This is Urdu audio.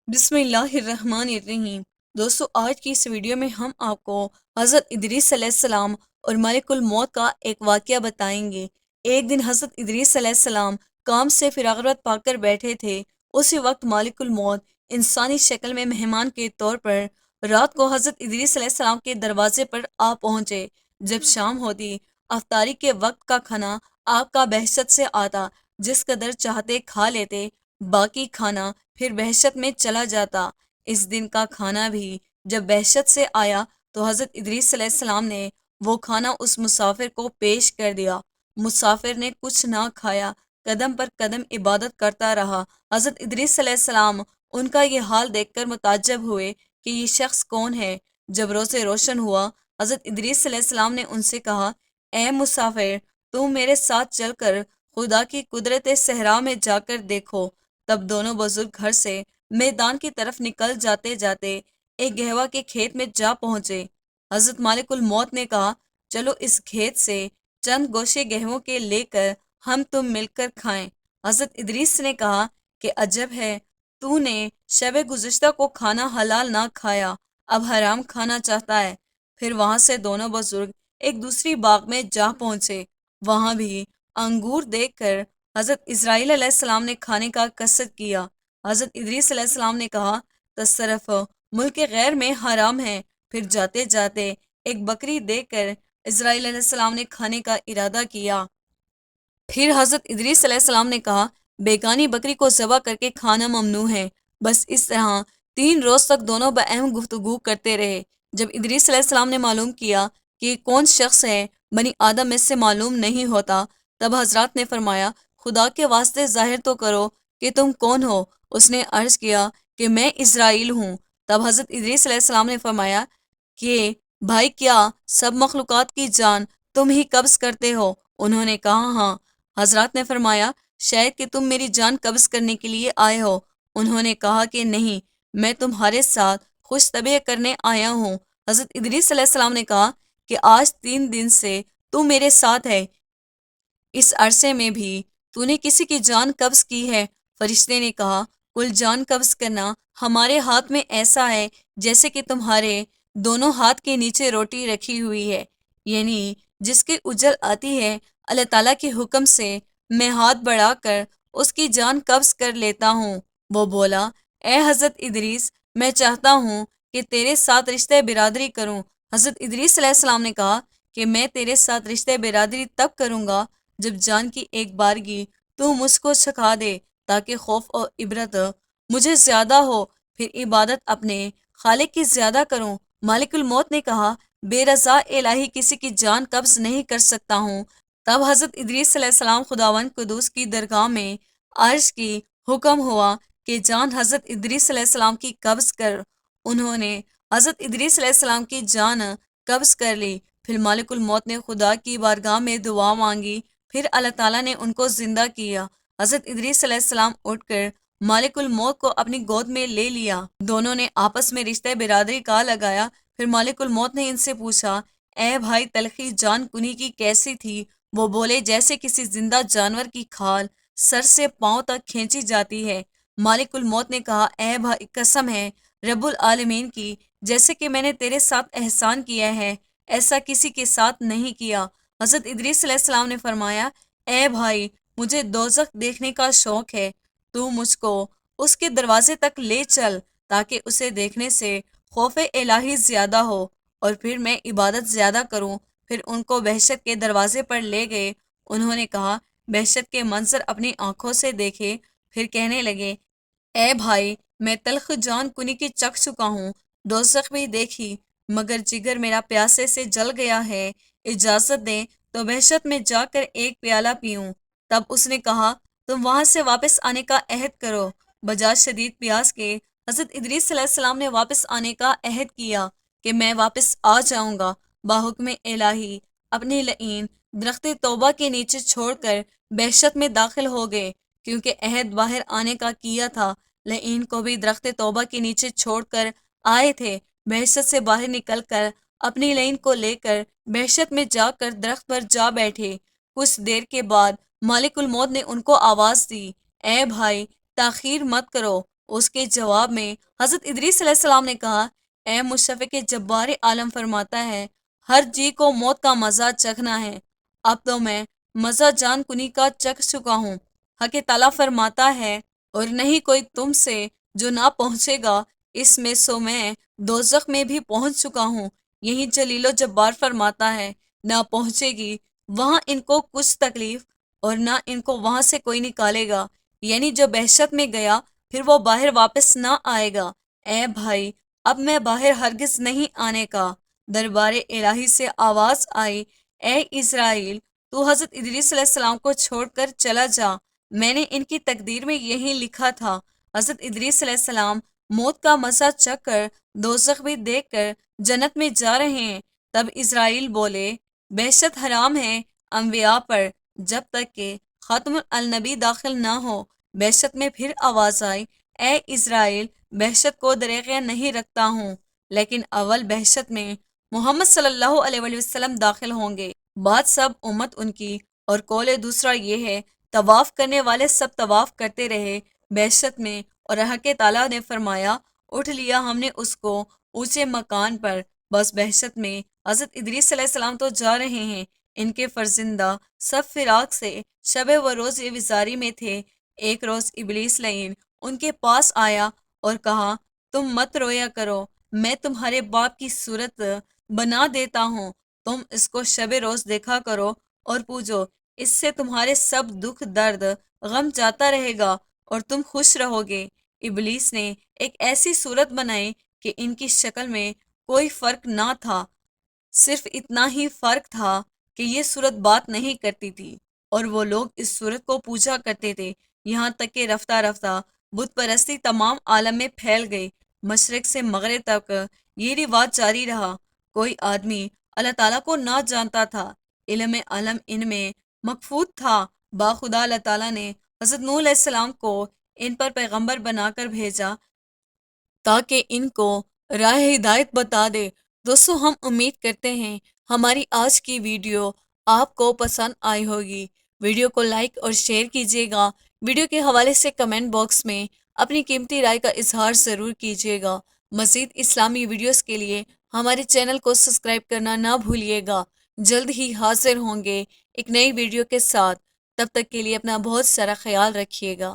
بسم اللہ الرحمن الرحیم۔ دوستو، آج کی اس ویڈیو میں ہم آپ کو حضرت ادریس علیہ السلام اور ملک الموت کا ایک واقعہ بتائیں گے۔ ایک دن حضرت ادریس علیہ السلام کام سے فراغت پا کر بیٹھے تھے۔ اسی وقت ملک الموت انسانی شکل میں مہمان کے طور پر رات کو حضرت ادریس علیہ السلام کے دروازے پر آ پہنچے۔ جب شام ہوتی، افطاری کے وقت کا کھانا آپ کا بہشت سے آتا، جس قدر چاہتے کھا لیتے، باقی کھانا پھر بہشت میں چلا جاتا۔ اس دن کا کھانا بھی جب بہشت سے آیا تو حضرت ادریس علیہ السلام نے وہ کھانا اس مسافر کو پیش کر دیا۔ مسافر نے کچھ نہ کھایا، قدم پر قدم عبادت کرتا رہا۔ حضرت ادریس علیہ السلام ان کا یہ حال دیکھ کر متعجب ہوئے کہ یہ شخص کون ہے۔ جب روزے روشن ہوا، حضرت ادریس علیہ السلام نے ان سے کہا، اے مسافر، تم میرے ساتھ چل کر خدا کی قدرت صحرا میں جا کر دیکھو۔ تب دونوں بزرگ گھر سے میدان کی طرف نکل جاتے جاتے ایک گہوا کے کھیت میں جا پہنچے۔ حضرت مالک الموت نے کہا، چلو اس کھیت سے چند گوشے گہووں کے لے کر ہم تم مل کر کھائیں۔ حضرت ادریس نے کہا کہ عجب ہے، تو نے شب گزشتہ کو کھانا حلال نہ کھایا، اب حرام کھانا چاہتا ہے۔ پھر وہاں سے دونوں بزرگ ایک دوسری باغ میں جا پہنچے۔ وہاں بھی انگور دیکھ کر حضرت اسرائیل علیہ السلام نے کھانے کا قصد کیا۔ حضرت ادریس علیہ السلام نے کہا، تصرف ملک غیر میں حرام ہے۔ پھر جاتے جاتے ایک بکری دیکھ کر اسرائیل علیہ السلام نے کھانے کا ارادہ کیا۔ پھر حضرت ادریس علیہ السلام نے کہا، بیگانی بکری کو ذبح کر کے کھانا ممنوع ہے۔ بس اس طرح 3 روز تک دونوں باہم گفتگو کرتے رہے۔ جب ادریس علیہ السلام نے معلوم کیا کہ یہ کون شخص ہے، بنی آدم میں سے معلوم نہیں ہوتا، تب حضرات نے فرمایا، خدا کے واسطے ظاہر تو کرو کہ تم کون ہو۔ اس نے عرض کیا کہ میں اسرائیل ہوں۔ تب حضرت ادریس علیہ السلام نے فرمایا کہ بھائی، کیا سب مخلوقات کی جان تم ہی قبض کرتے ہو؟ انہوں نے کہا، ہاں۔ حضرات نے فرمایا، شاید کہ تم میری جان قبض کرنے کے لیے آئے ہو۔ انہوں نے کہا کہ نہیں، میں تمہارے ساتھ خوش طبیعت کرنے آیا ہوں۔ حضرت ادریس علیہ السلام نے کہا کہ آج 3 دن سے تو میرے ساتھ ہے، اس عرصے میں بھی تو نے کسی کی جان قبض کی ہے؟ فرشتے نے کہا، کل جان قبض کرنا ہمارے ہاتھ میں ایسا ہے جیسے کہ تمہارے دونوں ہاتھ کے نیچے روٹی رکھی ہوئی ہے، یعنی جس کی اجل آتی ہے اللہ تعالیٰ کے حکم سے میں ہاتھ بڑھا کر اس کی جان قبض کر لیتا ہوں۔ وہ بولا، اے حضرت ادریس، میں چاہتا ہوں کہ تیرے ساتھ رشتہ برادری کروں۔ حضرت ادریس علیہ السلام نے کہا کہ میں تیرے ساتھ رشتہ برادری تب کروں گا جب جان کی ایک بارگی تو مجھ کو سکھا دے، تاکہ خوف اور عبرت مجھے زیادہ ہو، پھر عبادت اپنے خالق کی زیادہ کروں۔ مالک الموت نے کہا، بے رضا الہی کسی کی جان قبض نہیں کر سکتا ہوں۔ تب حضرت ادریس علیہ السلام خداوند قدوس کی درگاہ میں عرض کی، حکم ہوا کہ جان حضرت ادریس علیہ السلام کی قبض کر۔ انہوں نے حضرت ادریس علیہ السلام کی جان قبض کر لی۔ پھر مالک الموت نے خدا کی بارگاہ میں دعا مانگی، پھر اللہ تعالیٰ نے ان کو زندہ کیا۔ حضرت ادریس علیہ السلام اٹھ کر مالک الموت کو اپنی گود میں لے لیا۔ دونوں نے آپس میں رشتہ برادری کا لگایا۔ پھر مالک الموت نے ان سے پوچھا، اے بھائی، تلخی جان کنی کی کیسی تھی؟ وہ بولے، جیسے کسی زندہ جانور کی کھال سر سے پاؤں تک کھینچی جاتی ہے۔ مالک الموت نے کہا، اے بھائی، قسم ہے رب العالمین کی، جیسے کہ میں نے تیرے ساتھ احسان کیا ہے، ایسا کسی کے ساتھ نہیں کیا۔ حضرت ادریس علیہ السلام نے فرمایا، اے بھائی، مجھے دوزخ دیکھنے کا شوق ہے، تو مجھ کو اس کے دروازے تک لے چل، تاکہ اسے دیکھنے سے خوف الہی زیادہ ہو اور پھر میں عبادت زیادہ کروں۔ پھر ان کو بہشت کے دروازے پر لے گئے۔ انہوں نے کہا، بہشت کے منظر اپنی آنکھوں سے دیکھے۔ پھر کہنے لگے، اے بھائی، میں تلخ جان کنی کی چکھ چکا ہوں، دوزخ بھی دیکھی، مگر جگر میرا پیاسے سے جل گیا ہے۔ اجازت دیں تو بہشت میں جا کر ایک پیالہ پیوں۔ تب اس نے کہا، تم وہاں سے واپس آنے کا عہد کرو۔ بجائے شدید پیاس کے حضرت ادریس علیہ السلام نے واپس آنے کا عہد کیا کہ میں واپس آ جاؤں گا۔ باحکم الہی اپنی لعین درخت توبہ کے نیچے چھوڑ کر بہشت میں داخل ہو گئے، کیونکہ عہد باہر آنے کا کیا تھا۔ لعین کو بھی درخت توبہ کے نیچے چھوڑ کر آئے تھے۔ بہشت سے باہر نکل کر اپنی لعین کو لے کر بہشت میں جا کر درخت پر جا بیٹھے۔ کچھ دیر کے بعد مالک الموت نے ان کو آواز دی، اے بھائی، تاخیر مت کرو، اس کے جواب میں حضرت ادریس علیہ السلام نے کہا، اے مشفق جبار عالم فرماتا ہے، ہر جی کو موت کا مزہ چکھنا ہے، اب تو میں مزہ جان کنی کا چکھ چکا ہوں۔ حق تعالیٰ فرماتا ہے، اور نہیں کوئی تم سے جو نہ پہنچے گا اس میں، سو میں دوزخ میں بھی پہنچ چکا ہوں۔ یہی جلیل و جبار فرماتا ہے، نہ پہنچے گی وہاں ان کو کچھ تکلیف، اور نہ ان کو وہاں سے کوئی نکالے گا، یعنی جو بحشت میں گیا پھر وہ باہر واپس نہ آئے گا۔ اے بھائی، اب میں باہر ہرگز نہیں آنے کا۔ دربار الہی سے آواز آئی، اے اسرائیل، تو حضرت ادریس علیہ السلام کو چھوڑ کر چلا جا، میں نے ان کی تقدیر میں یہی لکھا تھا۔ حضرت ادریس علیہ السلام موت کا مزہ چکھ کر، دوزخ بھی دیکھ کر جنت میں جا رہے ہیں۔ تب اسرائیل بولے، بحشت حرام ہے انبیاء پر جب تک کہ ختم النبی داخل نہ ہو۔ بحشت میں پھر آواز آئی، اے اسرائیل، بحشت کو دریغ نہیں رکھتا ہوں، لیکن اول بحشت میں محمد صلی اللہ علیہ وآلہ وسلم داخل ہوں گے، بعد سب امت ان کی، اور قول دوسرا یہ ہے، طواف کرنے والے سب طواف کرتے رہے بحشت میں، اور حق تعالیٰ نے فرمایا، اٹھ لیا ہم نے اس کو اونچے مکان پر۔ بس بحشت میں حضرت ادریس علیہ السلام تو جا رہے ہیں، ان کے فرزندہ سب فراق سے شب و روز وزاری میں تھے۔ ایک روز ابلیس لعین ان کے پاس آیا اور کہا، تم مت رویا کرو، میں تمہارے باپ کی صورت بنا دیتا ہوں، تم اس کو شب روز دیکھا کرو اور پوجو، اس سے تمہارے سب دکھ درد غم جاتا رہے گا اور تم خوش رہو گے۔ ابلیس نے ایک ایسی صورت بنائی کہ ان کی شکل میں کوئی فرق نہ تھا، صرف اتنا ہی فرق تھا کہ یہ صورت بات نہیں کرتی تھی، اور وہ لوگ اس صورت کو پوجا کرتے تھے، یہاں تک کہ رفتہ رفتہ بت پرستی تمام عالم میں پھیل گئی۔ مشرق سے مغرب تک یہ رواج جاری رہا۔ کوئی آدمی اللہ تعالیٰ کو نہ جانتا تھا، علم علم ان میں مخفوت تھا۔ باخدا اللہ تعالیٰ نے حضرت نوح علیہ السلام کو ان پر پیغمبر بنا کر بھیجا تاکہ ان کو راہ ہدایت بتا دے۔ دوستو، ہم امید کرتے ہیں ہماری آج کی ویڈیو آپ کو پسند آئی ہوگی۔ ویڈیو کو لائک اور شیئر کیجیے گا۔ ویڈیو کے حوالے سے کمنٹ باکس میں اپنی قیمتی رائے کا اظہار ضرور کیجیے گا۔ مزید اسلامی ویڈیوز کے لیے ہمارے چینل کو سبسکرائب کرنا نہ بھولیے گا۔ جلد ہی حاضر ہوں گے ایک نئی ویڈیو کے ساتھ۔ تب تک کے لیے اپنا بہت سارا خیال رکھیے گا۔